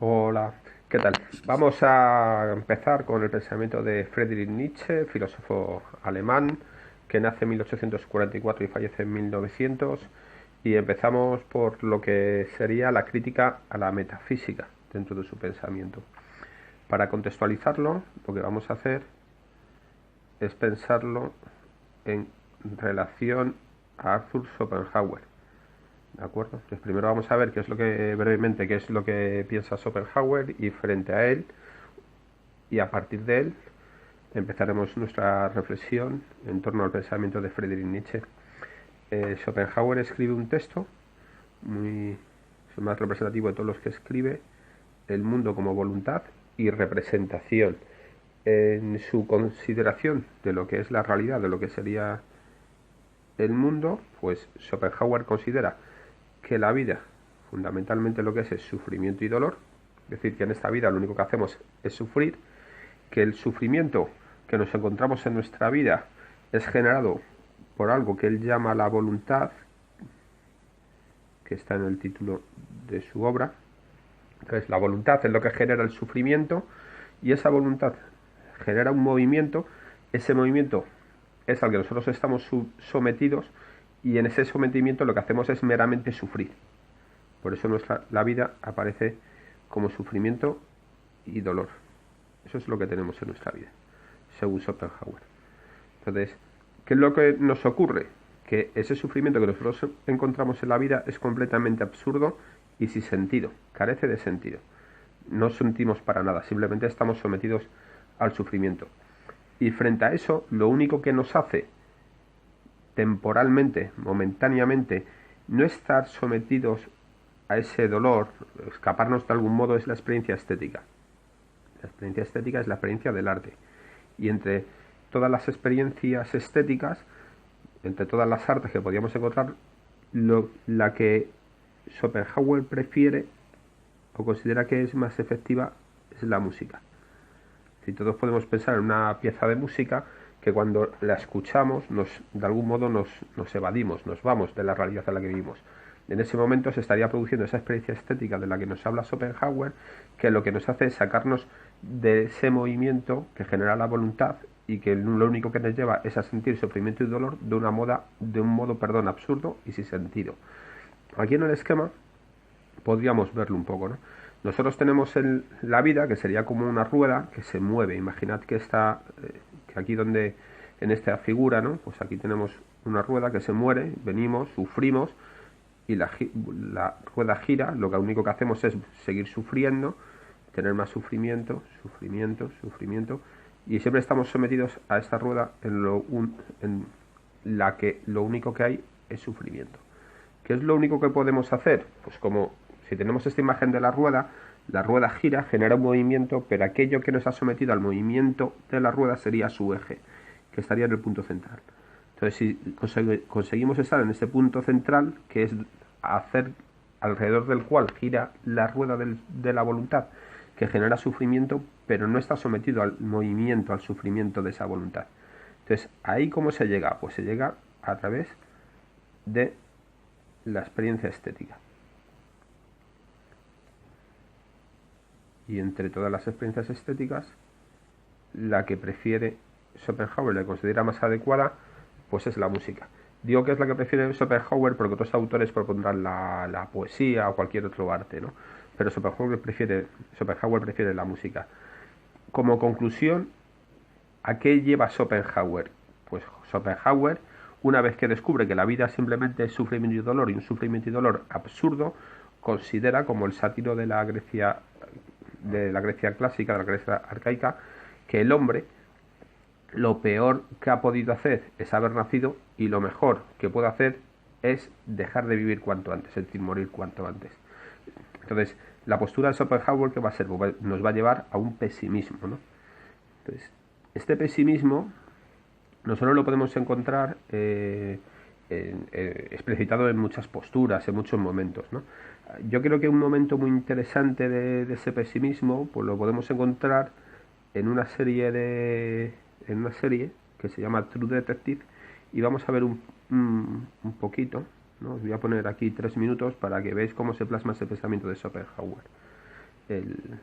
Hola, ¿qué tal? Vamos a empezar con el pensamiento de Friedrich Nietzsche, filósofo alemán que nace en 1844 y fallece en 1900, y empezamos por lo que sería la crítica a la metafísica dentro de su pensamiento. Para contextualizarlo, lo que vamos a hacer es pensarlo en relación a Arthur Schopenhauer. ¿De acuerdo? Entonces primero vamos a ver brevemente qué es lo que piensa Schopenhauer, y frente a él y a partir de él empezaremos nuestra reflexión en torno al pensamiento de Friedrich Nietzsche. Schopenhauer escribe un texto muy es el más representativo de todos los que escribe: el mundo como voluntad y representación. En su consideración de lo que es la realidad, de lo que sería el mundo, pues Schopenhauer considera que la vida, fundamentalmente lo que es sufrimiento y dolor, es decir, que en esta vida lo único que hacemos es sufrir, que el sufrimiento que nos encontramos en nuestra vida es generado por algo que él llama la voluntad, que está en el título de su obra. Entonces, la voluntad es lo que genera el sufrimiento, y esa voluntad genera un movimiento. Ese movimiento es al que nosotros estamos sometidos, y en ese sometimiento lo que hacemos es meramente sufrir. Por eso la vida aparece como sufrimiento y dolor. Eso es lo que tenemos en nuestra vida, según Schopenhauer. Entonces, ¿qué es lo que nos ocurre? Que ese sufrimiento que nosotros encontramos en la vida es completamente absurdo y sin sentido, carece de sentido. No sentimos para nada, simplemente estamos sometidos al sufrimiento. Y frente a eso, lo único que nos hace temporalmente, momentáneamente, no estar sometidos a ese dolor, escaparnos de algún modo, es la experiencia estética. La experiencia estética es la experiencia del arte. Y entre todas las experiencias estéticas, entre todas las artes que podíamos encontrar, la que Schopenhauer prefiere o considera que es más efectiva es la música. Si todos podemos pensar en una pieza de música que cuando la escuchamos de algún modo nos evadimos, nos vamos de la realidad en la que vivimos. En ese momento se estaría produciendo esa experiencia estética de la que nos habla Schopenhauer, que lo que nos hace es sacarnos de ese movimiento que genera la voluntad, y que lo único que nos lleva es a sentir sufrimiento y dolor de un modo, absurdo y sin sentido. Aquí en el esquema podríamos verlo un poco, ¿no? Nosotros tenemos la vida, que sería como una rueda que se mueve. Imaginad que está, que aquí donde, en esta figura, ¿no? Pues aquí tenemos una rueda que se mueve, venimos, sufrimos, y la rueda gira. Lo que único que hacemos es seguir sufriendo, tener más sufrimiento, sufrimiento, sufrimiento, y siempre estamos sometidos a esta rueda en la que lo único que hay es sufrimiento. ¿Qué es lo único que podemos hacer? Pues como si tenemos esta imagen de la rueda gira, genera un movimiento, pero aquello que nos ha sometido al movimiento de la rueda sería su eje, que estaría en el punto central. Entonces, si conseguimos estar en este punto central, que es hacer alrededor del cual gira la rueda de la voluntad, que genera sufrimiento, pero no está sometido al movimiento, al sufrimiento de esa voluntad. Entonces, ¿ahí cómo se llega? Pues se llega a través de la experiencia estética. Y entre todas las experiencias estéticas, la que prefiere Schopenhauer, la considera más adecuada, pues es la música. Digo que es la que prefiere Schopenhauer porque otros autores propondrán la poesía o cualquier otro arte, ¿no? Pero Schopenhauer prefiere la música. Como conclusión, ¿a qué lleva Schopenhauer? Pues Schopenhauer, una vez que descubre que la vida simplemente es sufrimiento y dolor, y un sufrimiento y dolor absurdo, considera, como el sátiro de la Grecia clásica, de la Grecia arcaica, que el hombre lo peor que ha podido hacer es haber nacido, y lo mejor que puede hacer es dejar de vivir cuanto antes, es decir, morir cuanto antes. Entonces, la postura de Schopenhauer, ¿qué va a ser? Pues nos va a llevar a un pesimismo, ¿no? Entonces, este pesimismo nosotros lo podemos encontrar explicitado en muchas posturas, en muchos momentos, ¿no? Yo creo que un momento muy interesante de ese pesimismo pues lo podemos encontrar en en una serie que se llama True Detective, y vamos a ver un poquito, ¿no? Os voy a poner aquí 3 minutos para que veáis cómo se plasma ese pensamiento de Schopenhauer. El,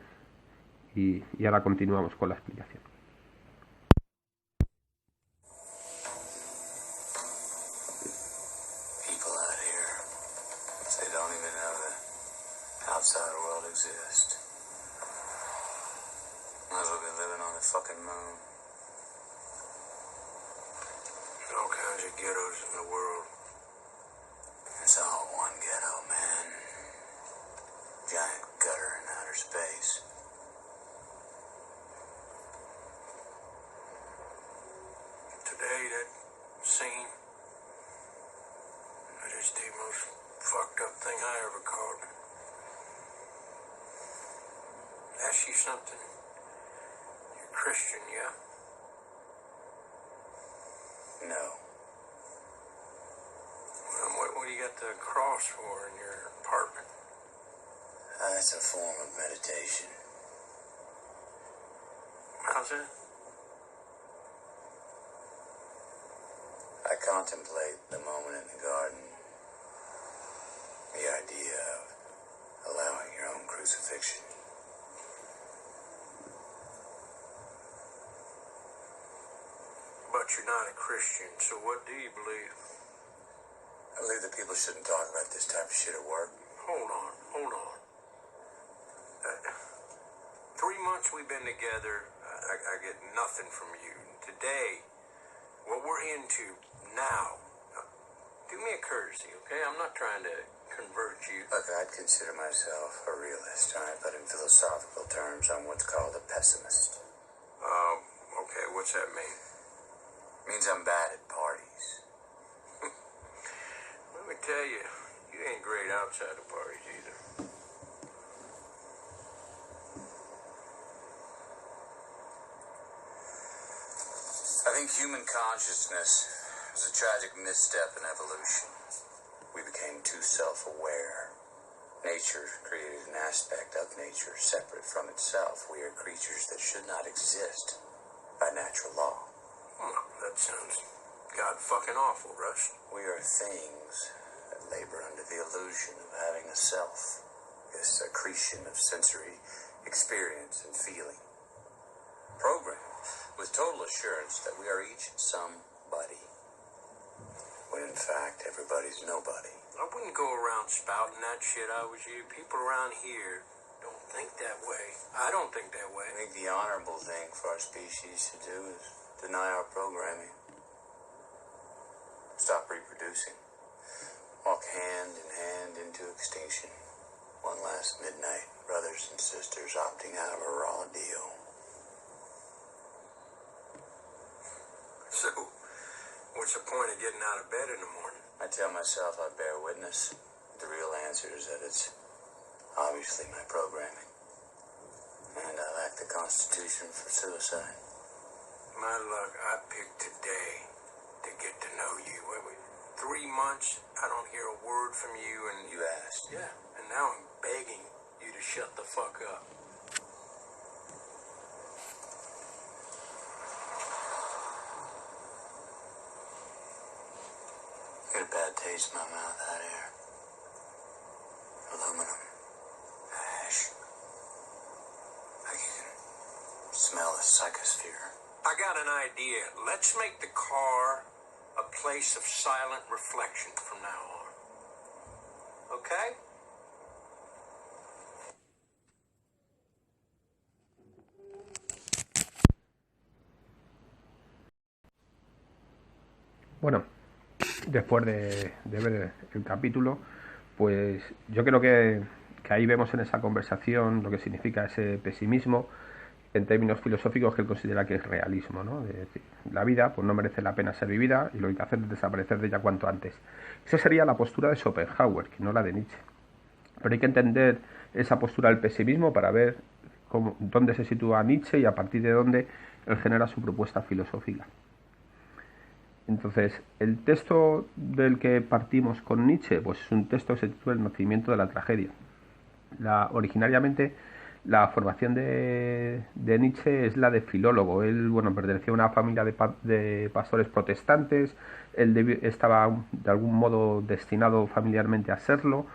y ahora continuamos con la explicación. People out here, they don't even know the outside world exists. Might as well be living on the fucking moon. There's all kinds of ghettos in the world. It's all one ghetto, man. Giant gutter in outer space. Today, that scene, that is the most fucked up thing I ever caught. Ask you something. You're Christian, yeah? No. Well, what do you got the cross for in your apartment? It's a form of meditation. How's that? I contemplate the moment in the garden. The idea of allowing your own crucifixion. But you're not a Christian, so what do you believe? I believe that people shouldn't talk about this type of shit at work. Hold on. 3 months we've been together, I get nothing from you. Today, what we're into now, do me a courtesy, okay? I'm not trying to convert you. Look, I'd consider myself a realist, all right? But in philosophical terms, I'm what's called a pessimist. Okay, what's that mean? Means I'm bad at parties. Let me tell you, you ain't great outside of parties either. I think human consciousness was a tragic misstep in evolution. We became too self-aware. Nature created an aspect of nature separate from itself. We are creatures that should not exist by natural law. Oh, that sounds god-fucking awful, Russ. We are things that labor under the illusion of having a self. This accretion of sensory experience and feeling. Programmed with total assurance that we are each somebody. When in fact, everybody's nobody. I wouldn't go around spouting that shit I was you. People around here don't think that way. I don't think that way. I think the honorable thing for our species to do is deny our programming. Stop reproducing. Walk hand in hand into extinction. One last midnight, brothers and sisters opting out of a raw deal. So, what's the point of getting out of bed in the morning? I tell myself I bear witness. The real answer is that it's obviously my programming. And I lack the constitution for suicide. My luck, I picked today to get to know you. 3 months, I don't hear a word from you, and you asked. Yeah, and now I'm begging you to shut the fuck up. Got a bad taste in my mouth out here. Aluminum. Ash. I can smell the psychosphere. I got an idea. Let's make the car a place of silent reflection from now on. Okay? Bueno, después de ver el capítulo, pues yo creo que ahí vemos en esa conversación lo que significa ese pesimismo en términos filosóficos que él considera que es realismo, ¿no? De decir, la vida pues no merece la pena ser vivida y lo que hay que hacer es desaparecer de ella cuanto antes. Esa sería la postura de Schopenhauer, que no la de Nietzsche. Pero hay que entender esa postura del pesimismo para ver dónde se sitúa Nietzsche y a partir de dónde él genera su propuesta filosófica. Entonces, el texto del que partimos con Nietzsche, pues es un texto que se titula El nacimiento de la tragedia. Originariamente, la formación de Nietzsche es la de filólogo. Él, pertenecía a una familia de pastores protestantes. Él estaba de algún modo destinado familiarmente a serlo,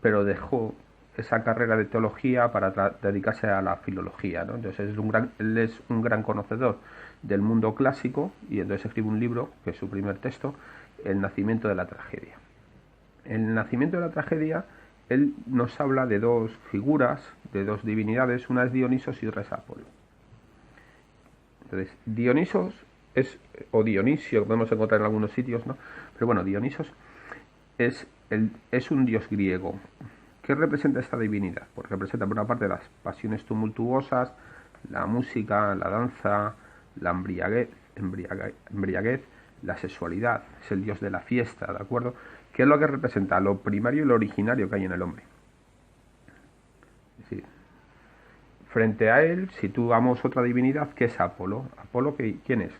pero dejó esa carrera de teología para dedicarse a la filología, ¿no? Entonces él es un gran conocedor del mundo clásico y entonces escribe un libro, que es su primer texto, El nacimiento de la tragedia. En el nacimiento de la tragedia él nos habla de dos figuras, de dos divinidades, una es Dionisos y otra es Apolo. Entonces, Dionisos es, o Dionisio, podemos encontrar en algunos sitios, ¿no? Pero bueno, Dionisos es un dios griego. ¿Qué representa esta divinidad? Pues representa por una parte las pasiones tumultuosas, la música, la danza, la embriaguez, la sexualidad, es el dios de la fiesta, ¿de acuerdo? ¿Qué es lo que representa? Lo primario y lo originario que hay en el hombre. Es decir, frente a él situamos otra divinidad que es Apolo. ¿Apolo quién es?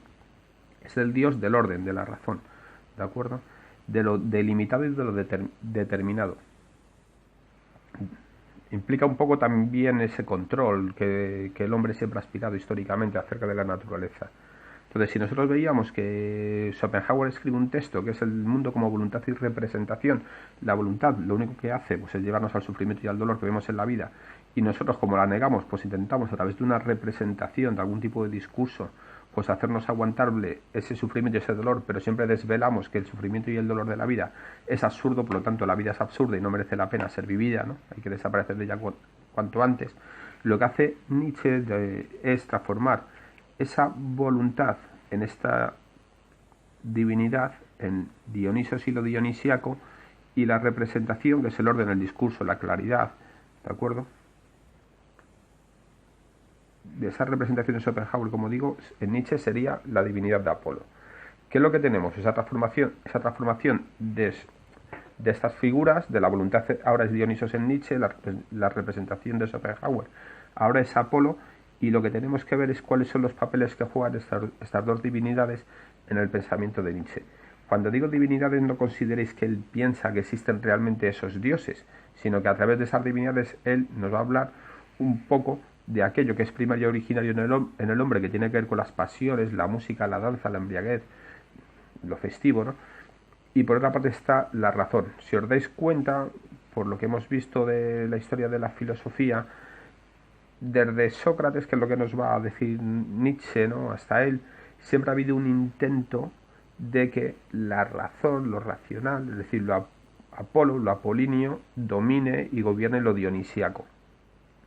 Es el dios del orden, de la razón, ¿de acuerdo? De lo delimitado y de lo determinado. Implica un poco también ese control que el hombre siempre ha aspirado históricamente acerca de la naturaleza. Entonces, si nosotros veíamos que Schopenhauer escribe un texto que es el mundo como voluntad y representación, la voluntad lo único que hace pues, es llevarnos al sufrimiento y al dolor que vemos en la vida, y nosotros como la negamos, pues intentamos a través de una representación, de algún tipo de discurso, pues hacernos aguantable ese sufrimiento y ese dolor, pero siempre desvelamos que el sufrimiento y el dolor de la vida es absurdo, por lo tanto la vida es absurda y no merece la pena ser vivida, ¿no? Hay que desaparecer de ella cuanto antes. Lo que hace Nietzsche es transformar esa voluntad en esta divinidad, en Dionisos y lo dionisiaco, y la representación, que es el orden, el discurso, la claridad, ¿de acuerdo? De esa representación de Schopenhauer, como digo, en Nietzsche sería la divinidad de Apolo. ¿Qué es lo que tenemos? Esa transformación de estas figuras, de la voluntad, ahora es Dionisos en Nietzsche, la representación de Schopenhauer, ahora es Apolo, y lo que tenemos que ver es cuáles son los papeles que juegan estas dos divinidades en el pensamiento de Nietzsche. Cuando digo divinidades, no consideréis que él piensa que existen realmente esos dioses, sino que a través de esas divinidades él nos va a hablar un poco de aquello que es primario y originario en el hombre, que tiene que ver con las pasiones, la música, la danza, la embriaguez, lo festivo, ¿no? Y por otra parte está la razón. Si os dais cuenta, por lo que hemos visto de la historia de la filosofía, desde Sócrates, que es lo que nos va a decir Nietzsche, ¿no?, hasta él, siempre ha habido un intento de que la razón, lo racional, es decir, lo Apolo, lo apolíneo, domine y gobierne lo dionisíaco.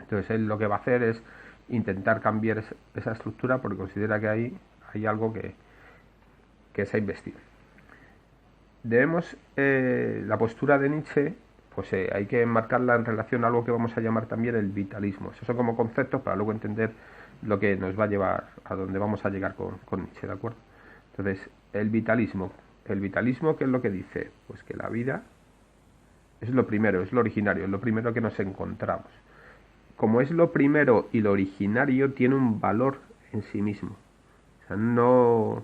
Entonces él lo que va a hacer es intentar cambiar esa estructura, porque considera que hay algo que se ha investido. Debemos, la postura de Nietzsche, pues hay que enmarcarla en relación a algo que vamos a llamar también el vitalismo. Esos son como conceptos para luego entender lo que nos va a llevar a donde vamos a llegar con Nietzsche, ¿de acuerdo? Entonces, el vitalismo, ¿qué es lo que dice? Pues que la vida es lo primero, es lo originario, es lo primero que nos encontramos. Como es lo primero y lo originario, tiene un valor en sí mismo. O sea, no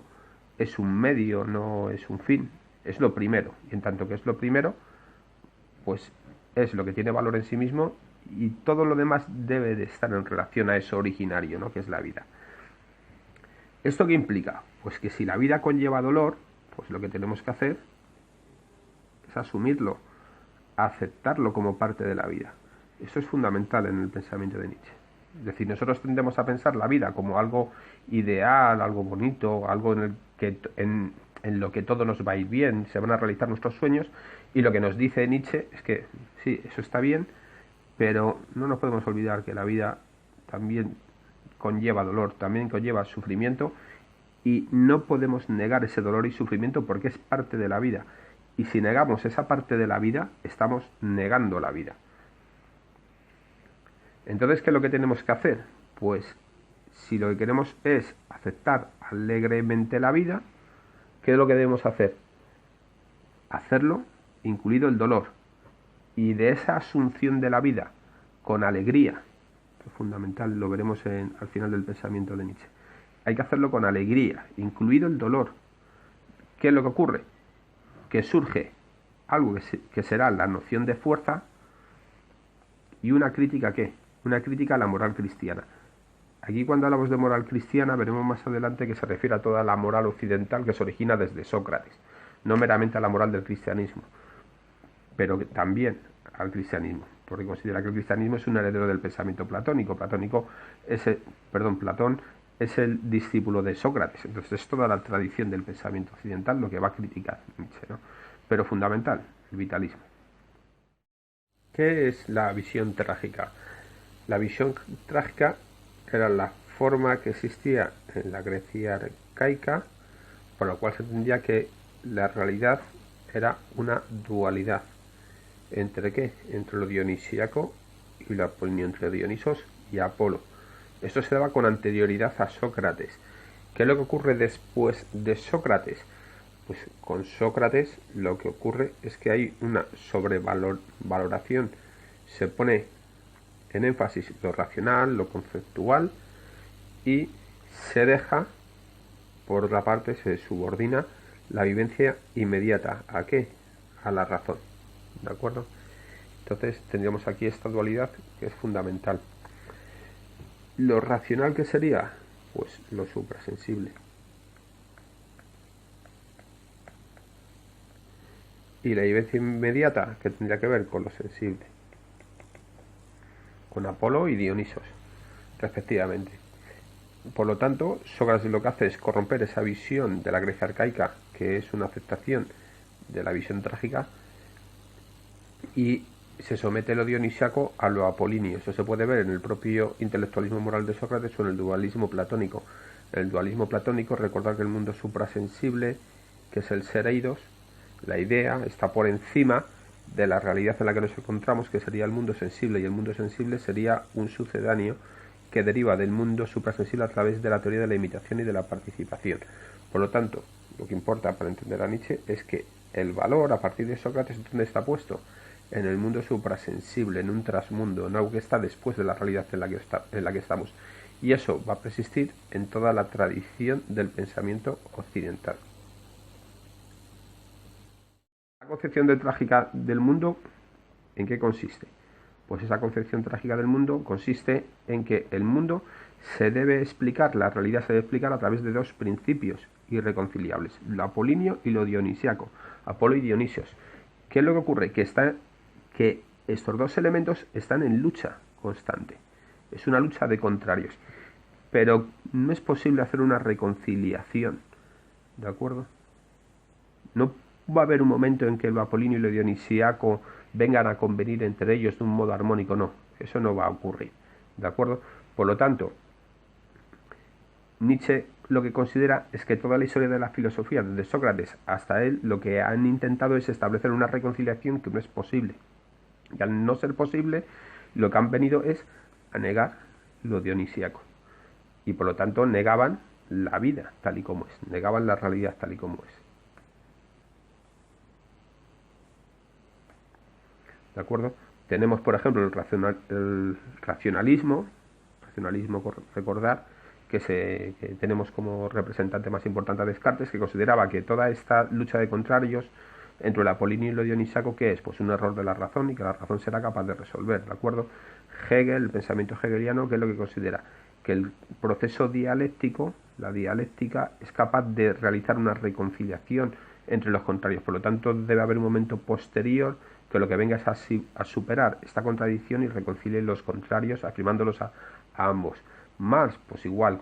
es un medio, no es un fin, es lo primero. Y en tanto que es lo primero, pues es lo que tiene valor en sí mismo, y todo lo demás debe de estar en relación a eso originario, ¿no?, que es la vida. ¿Esto qué implica? Pues que si la vida conlleva dolor, pues lo que tenemos que hacer es asumirlo, aceptarlo como parte de la vida. Esto es fundamental en el pensamiento de Nietzsche. Es decir, nosotros tendemos a pensar la vida como algo ideal, algo bonito, algo en lo que todo nos va a ir bien, se van a realizar nuestros sueños, y lo que nos dice Nietzsche es que sí, eso está bien, pero no nos podemos olvidar que la vida también conlleva dolor, también conlleva sufrimiento, y no podemos negar ese dolor y sufrimiento porque es parte de la vida. Y si negamos esa parte de la vida, estamos negando la vida. Entonces, ¿qué es lo que tenemos que hacer? Pues, si lo que queremos es aceptar alegremente la vida, ¿qué es lo que debemos hacer? Hacerlo incluido el dolor. Y de esa asunción de la vida con alegría, que es fundamental, lo veremos al final del pensamiento de Nietzsche, hay que hacerlo con alegría, incluido el dolor. ¿Qué es lo que ocurre? Que surge algo que será la noción de fuerza y una crítica, ¿qué? Una crítica a la moral cristiana. Aquí, cuando hablamos de moral cristiana, veremos más adelante que se refiere a toda la moral occidental que se origina desde Sócrates, no meramente a la moral del cristianismo, pero también al cristianismo. porque considera que el cristianismo es un heredero del pensamiento platónico. Platón es el discípulo de Sócrates, entonces es toda la tradición del pensamiento occidental lo que va a criticar Nietzsche, ¿no? Pero fundamental, el vitalismo. ¿Qué es la visión trágica? La visión trágica era la forma que existía en la Grecia arcaica, por lo cual se entendía que la realidad era una dualidad. ¿Entre qué? Entre lo dionisíaco y lo apolinio, entre Dionisos y Apolo. Esto se daba con anterioridad a Sócrates. ¿Qué es lo que ocurre después de Sócrates? Pues con Sócrates lo que ocurre es que hay una sobrevaloración. Se pone en énfasis lo racional, lo conceptual, y se deja, por otra parte, se subordina la vivencia inmediata. ¿A qué? A la razón. ¿De acuerdo? Entonces tendríamos aquí esta dualidad que es fundamental. Lo racional, ¿qué sería? Pues lo suprasensible. Y la vivencia inmediata, que tendría que ver con lo sensible, con Apolo y Dionisos, respectivamente. Por lo tanto, Sócrates lo que hace es corromper esa visión de la Grecia arcaica, que es una aceptación de la visión trágica, y se somete lo dionisiaco a lo apolíneo. Eso se puede ver en el propio intelectualismo moral de Sócrates o en el dualismo platónico. En el dualismo platónico, recordar que el mundo suprasensible, que es el ser eidos, la idea, está por encima de la realidad en la que nos encontramos, que sería el mundo sensible, y el mundo sensible sería un sucedáneo que deriva del mundo suprasensible a través de la teoría de la imitación y de la participación. Por lo tanto, lo que importa para entender a Nietzsche es que el valor a partir de Sócrates, ¿dónde está puesto? En el mundo suprasensible, en un trasmundo, en algo que está después de la realidad en la que estamos. Y eso va a persistir en toda la tradición del pensamiento occidental. La concepción de trágica del mundo, ¿en qué consiste? Pues esa concepción trágica del mundo consiste en que el mundo se debe explicar, la realidad se debe explicar a través de dos principios irreconciliables, lo apolíneo y lo dionisiaco, Apolo y Dionisios. ¿Qué es lo que ocurre? Que estos dos elementos están en lucha constante, es una lucha de contrarios, pero no es posible hacer una reconciliación, ¿de acuerdo? No va a haber un momento en que lo apolíneo y lo dionisiaco vengan a convenir entre ellos de un modo armónico, no, eso no va a ocurrir, ¿de acuerdo? Por lo tanto, Nietzsche lo que considera es que toda la historia de la filosofía, desde Sócrates hasta él, lo que han intentado es establecer una reconciliación que no es posible. Y al no ser posible, lo que han venido es a negar lo dionisíaco. Y por lo tanto negaban la vida tal y como es, negaban la realidad tal y como es. ¿De acuerdo? Tenemos, por ejemplo, el racionalismo, recordar que tenemos como representante más importante a Descartes, que consideraba que toda esta lucha de contrarios entre el apolíneo y lo dionisíaco, ¿qué es? Pues un error de la razón, y que la razón será capaz de resolver, ¿de acuerdo? Hegel, el pensamiento hegeliano, ¿qué es lo que considera? Que el proceso dialéctico, la dialéctica, es capaz de realizar una reconciliación entre los contrarios. Por lo tanto, debe haber un momento posterior que lo que venga es a superar esta contradicción y reconcilie los contrarios, afirmándolos a ambos. Marx, pues igual,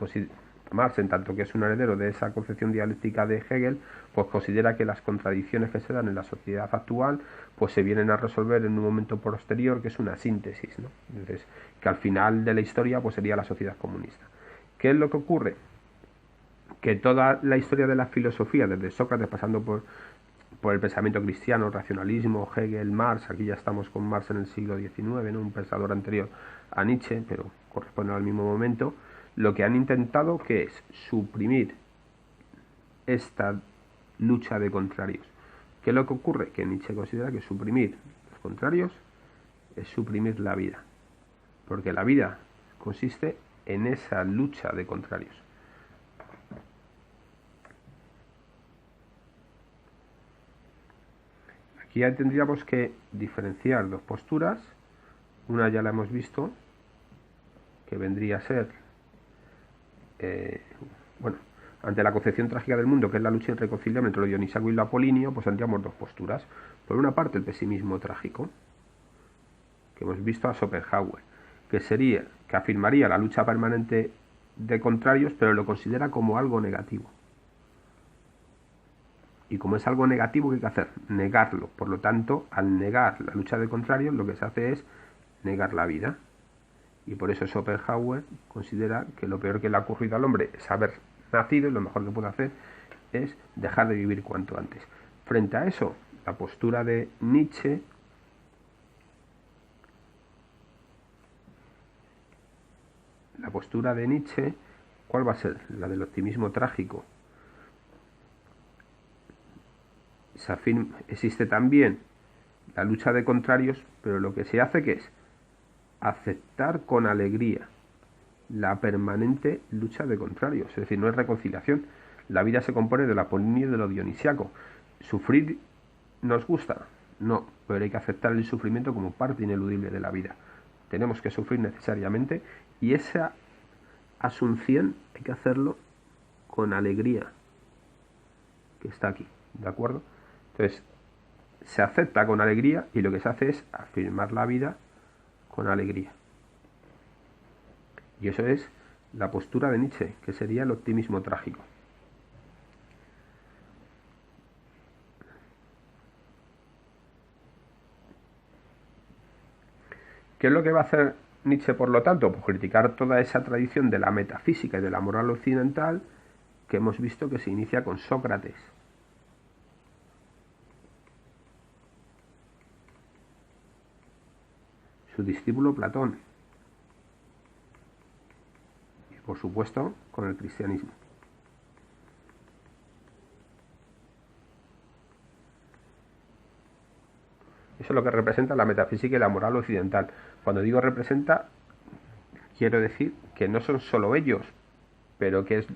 Marx, en tanto que es un heredero de esa concepción dialéctica de Hegel, pues considera que las contradicciones que se dan en la sociedad actual pues se vienen a resolver en un momento posterior, que es una síntesis, ¿no? Entonces, que al final de la historia pues sería la sociedad comunista. ¿Qué es lo que ocurre? Que toda la historia de la filosofía, desde Sócrates pasando por el pensamiento cristiano, racionalismo, Hegel, Marx, aquí ya estamos con Marx en el siglo XIX, ¿no? Un pensador anterior a Nietzsche, pero corresponde al mismo momento, lo que han intentado que es suprimir esta lucha de contrarios. ¿Qué es lo que ocurre? Que Nietzsche considera que suprimir los contrarios es suprimir la vida, porque la vida consiste en esa lucha de contrarios. Aquí ya tendríamos que diferenciar dos posturas. Una ya la hemos visto, que vendría a ser, ante la concepción trágica del mundo, que es la lucha irreconciliable entre lo dionisíaco y lo apolíneo, pues tendríamos dos posturas. Por una parte, el pesimismo trágico, que hemos visto a Schopenhauer, que afirmaría la lucha permanente de contrarios, pero lo considera como algo negativo. Y como es algo negativo, ¿qué hay que hacer? Negarlo. Por lo tanto, al negar la lucha de contrarios, lo que se hace es negar la vida. Y por eso Schopenhauer considera que lo peor que le ha ocurrido al hombre es haber nacido, y lo mejor que puede hacer es dejar de vivir cuanto antes. Frente a eso, la postura de Nietzsche ¿cuál va a ser? La del optimismo trágico. Existe también la lucha de contrarios, pero lo que se hace que es aceptar con alegría la permanente lucha de contrarios, es decir, no es reconciliación. La vida se compone de lo apolíneo y de lo dionisiaco. ¿Sufrir nos gusta? No, pero hay que aceptar el sufrimiento como parte ineludible de la vida. Tenemos que sufrir necesariamente, y esa asunción hay que hacerlo con alegría, que está aquí, ¿de acuerdo? Entonces, se acepta con alegría, y lo que se hace es afirmar la vida con alegría. Y eso es la postura de Nietzsche, que sería el optimismo trágico. ¿Qué es lo que va a hacer Nietzsche, por lo tanto? Pues criticar toda esa tradición de la metafísica y de la moral occidental que hemos visto que se inicia con Sócrates. Su discípulo Platón. Y por supuesto con el cristianismo. Eso es lo que representa la metafísica y la moral occidental. Cuando digo representa, quiero decir que no son solo ellos, pero que es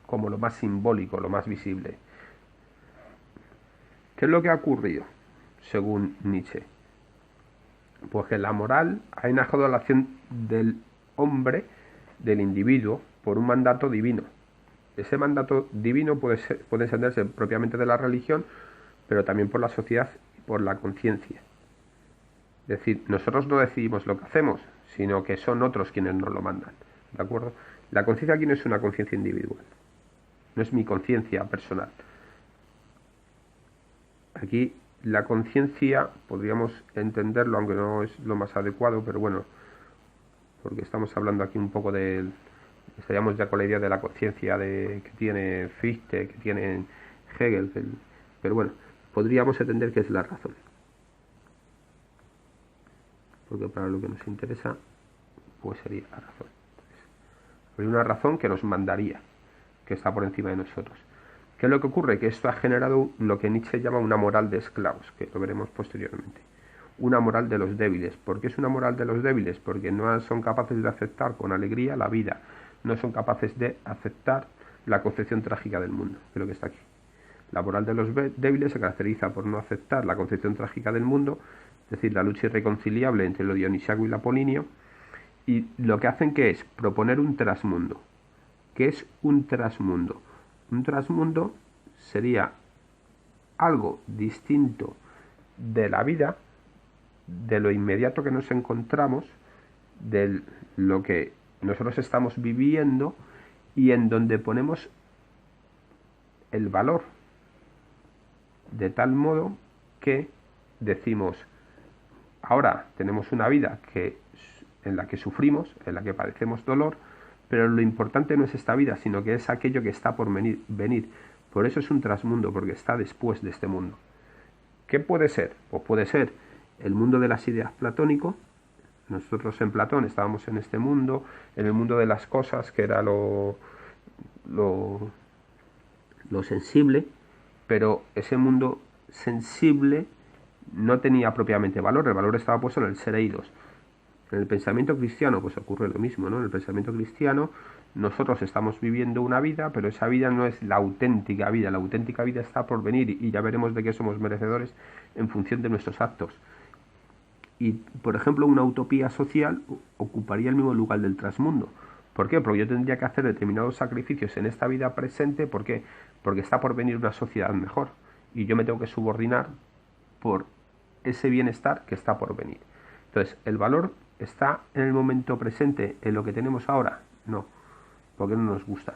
como lo más simbólico, lo más visible. ¿Qué es lo que ha ocurrido, según Nietzsche? Pues que la moral ha enajenado la acción del hombre, del individuo, por un mandato divino. Ese mandato divino puede entenderse propiamente de la religión, pero también por la sociedad y por la conciencia. Es decir, nosotros no decidimos lo que hacemos, sino que son otros quienes nos lo mandan. ¿De acuerdo? La conciencia aquí no es una conciencia individual. No es mi conciencia personal. Aquí la conciencia podríamos entenderlo, aunque no es lo más adecuado, pero bueno, porque estamos hablando aquí un poco estaríamos ya con la idea de la conciencia que tiene Fichte, que tiene Hegel, pero bueno, podríamos entender que es la razón. Porque para lo que nos interesa, pues sería la razón. Entonces, hay una razón que nos mandaría, que está por encima de nosotros. ¿Qué es lo que ocurre? Que esto ha generado lo que Nietzsche llama una moral de esclavos, que lo veremos posteriormente. Una moral de los débiles. ¿Por qué es una moral de los débiles? Porque no son capaces de aceptar con alegría la vida, no son capaces de aceptar la concepción trágica del mundo, que es lo que está aquí. La moral de los débiles se caracteriza por no aceptar la concepción trágica del mundo, es decir, la lucha irreconciliable entre lo dionisiaco y lo apolíneo, y lo que hacen que es proponer un trasmundo. ¿Qué es un trasmundo? Un trasmundo sería algo distinto de la vida, de lo inmediato que nos encontramos, de lo que nosotros estamos viviendo, y en donde ponemos el valor, de tal modo que decimos, ahora tenemos una vida en la que sufrimos, en la que padecemos dolor, pero lo importante no es esta vida, sino que es aquello que está por venir. Por eso es un trasmundo, porque está después de este mundo. ¿Qué puede ser? Pues puede ser el mundo de las ideas platónico. Nosotros en Platón estábamos en este mundo, en el mundo de las cosas, que era lo sensible, pero ese mundo sensible no tenía propiamente valor. El valor estaba puesto en el ser eidos. En el pensamiento cristiano pues ocurre lo mismo, ¿no? En el pensamiento cristiano nosotros estamos viviendo una vida, pero esa vida no es la auténtica vida está por venir, y ya veremos de qué somos merecedores en función de nuestros actos. Y, por ejemplo, una utopía social ocuparía el mismo lugar del trasmundo. ¿Por qué? Porque yo tendría que hacer determinados sacrificios en esta vida presente. ¿Por qué? Porque está por venir una sociedad mejor, y yo me tengo que subordinar por ese bienestar que está por venir. Entonces, ¿el valor está en el momento presente, en lo que tenemos ahora? No, porque no nos gusta,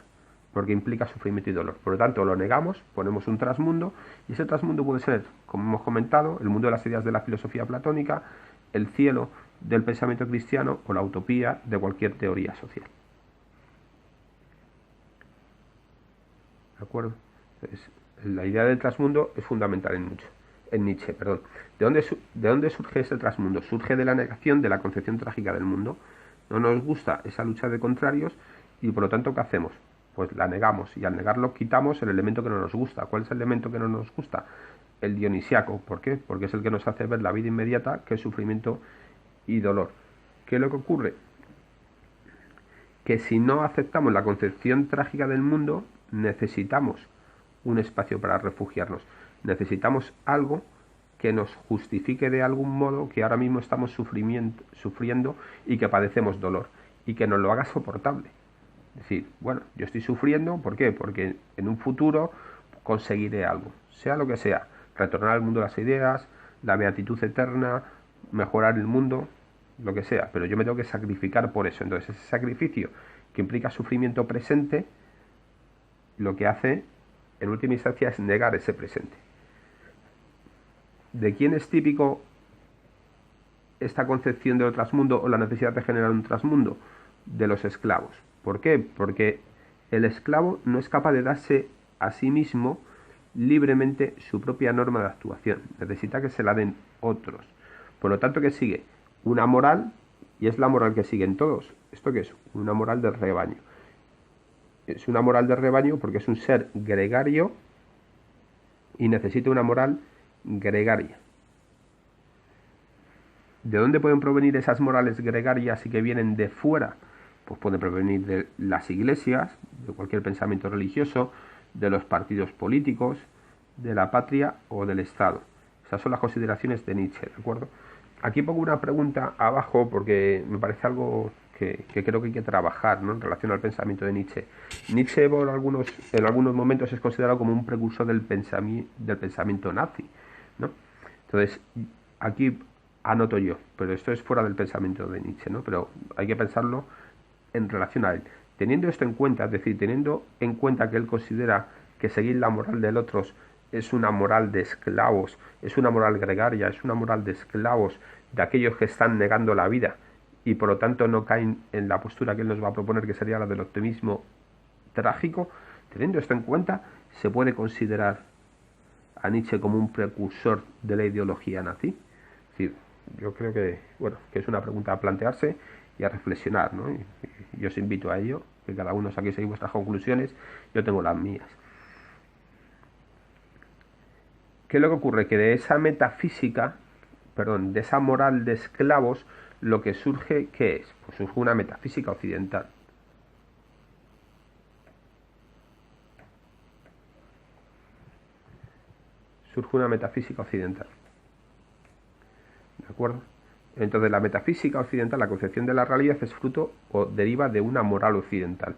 porque implica sufrimiento y dolor. Por lo tanto, lo negamos, ponemos un trasmundo, y ese trasmundo puede ser, como hemos comentado, el mundo de las ideas de la filosofía platónica, el cielo del pensamiento cristiano o la utopía de cualquier teoría social. ¿De acuerdo? Entonces, la idea del trasmundo es fundamental en Nietzsche. Perdón. ¿De dónde surge ese trasmundo? Surge de la negación de la concepción trágica del mundo. No nos gusta esa lucha de contrarios y por lo tanto, ¿qué hacemos? Pues la negamos, y al negarlo quitamos el elemento que no nos gusta. ¿Cuál es el elemento que no nos gusta? El dionisiaco. ¿Por qué? Porque es el que nos hace ver la vida inmediata, que es sufrimiento y dolor. ¿Qué es lo que ocurre? Que si no aceptamos la concepción trágica del mundo, necesitamos un espacio para refugiarnos. Necesitamos algo que nos justifique de algún modo que ahora mismo estamos sufriendo y que padecemos dolor, y que nos lo haga soportable. Es decir, bueno, yo estoy sufriendo, ¿por qué? Porque en un futuro conseguiré algo, sea lo que sea, retornar al mundo de las ideas, la beatitud eterna, mejorar el mundo, lo que sea, pero yo me tengo que sacrificar por eso. Entonces, ese sacrificio que implica sufrimiento presente, lo que hace en última instancia es negar ese presente. ¿De quién es típico esta concepción del trasmundo o la necesidad de generar un trasmundo? De los esclavos. ¿Por qué? Porque el esclavo no es capaz de darse a sí mismo libremente su propia norma de actuación. Necesita que se la den otros. Por lo tanto, ¿qué sigue? Una moral, y es la moral que siguen todos. ¿Esto qué es? Una moral del rebaño. Es una moral del rebaño porque es un ser gregario y necesita una moral gregaria. ¿De dónde pueden provenir esas morales gregarias y que vienen de fuera? Pues pueden provenir de las iglesias, de cualquier pensamiento religioso, de los partidos políticos, de la patria o del Estado. Esas son las consideraciones de Nietzsche, ¿de acuerdo? Aquí pongo una pregunta abajo porque me parece algo que creo que hay que trabajar, ¿no?, en relación al pensamiento de Nietzsche. Nietzsche en algunos momentos es considerado como un precursor del pensamiento nazi, ¿no? Entonces, aquí anoto yo, pero esto es fuera del pensamiento de Nietzsche, ¿no? Pero hay que pensarlo en relación a él. Teniendo esto en cuenta, es decir, teniendo en cuenta que él considera que seguir la moral del otro es una moral de esclavos, es una moral gregaria, es una moral de esclavos, de aquellos que están negando la vida y por lo tanto no caen en la postura que él nos va a proponer, que sería la del optimismo trágico. Teniendo esto en cuenta, se puede considerar a Nietzsche como un precursor de la ideología nazi. Es decir, yo creo que, bueno, que es una pregunta a plantearse y a reflexionar, ¿no? Y os invito a ello, que cada uno saquéis ahí vuestras conclusiones. Yo tengo las mías. ¿Qué es lo que ocurre? Que de esa metafísica, de esa moral de esclavos, lo que surge, ¿qué es? Pues surge una metafísica occidental. Surge una metafísica occidental. ¿De acuerdo? Entonces, la metafísica occidental, la concepción de la realidad, es fruto o deriva de una moral occidental.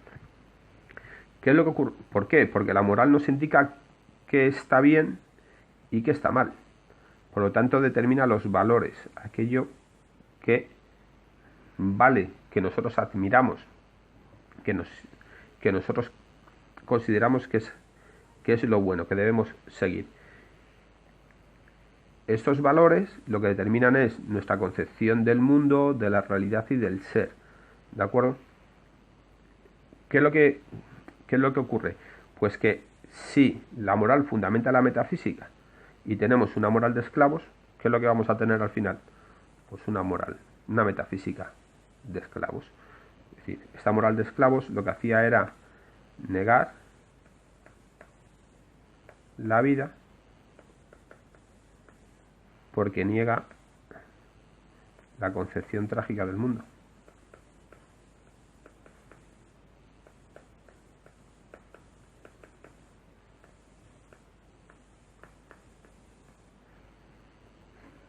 ¿Qué es lo que ocurre? ¿Por qué? Porque la moral nos indica qué está bien y qué está mal. Por lo tanto, determina los valores, aquello que vale, que nosotros admiramos, que nosotros consideramos que es lo bueno, que debemos seguir. Estos valores lo que determinan es nuestra concepción del mundo, de la realidad y del ser. ¿De acuerdo? ¿Qué es lo que ocurre? Pues que si la moral fundamenta la metafísica y tenemos una moral de esclavos, ¿qué es lo que vamos a tener al final? Pues una metafísica de esclavos. Es decir, esta moral de esclavos lo que hacía era negar la vida porque niega la concepción trágica del mundo.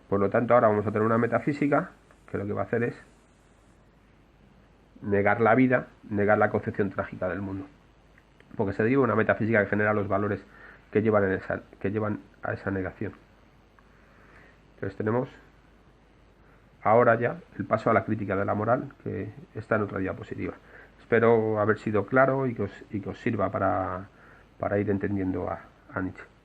Por lo tanto, ahora vamos a tener una metafísica que lo que va a hacer es negar la vida, negar la concepción trágica del mundo. Porque se deriva una metafísica que genera los valores que llevan a esa negación. Entonces tenemos ahora ya el paso a la crítica de la moral, que está en otra diapositiva. Espero haber sido claro y que os sirva para ir entendiendo a Nietzsche.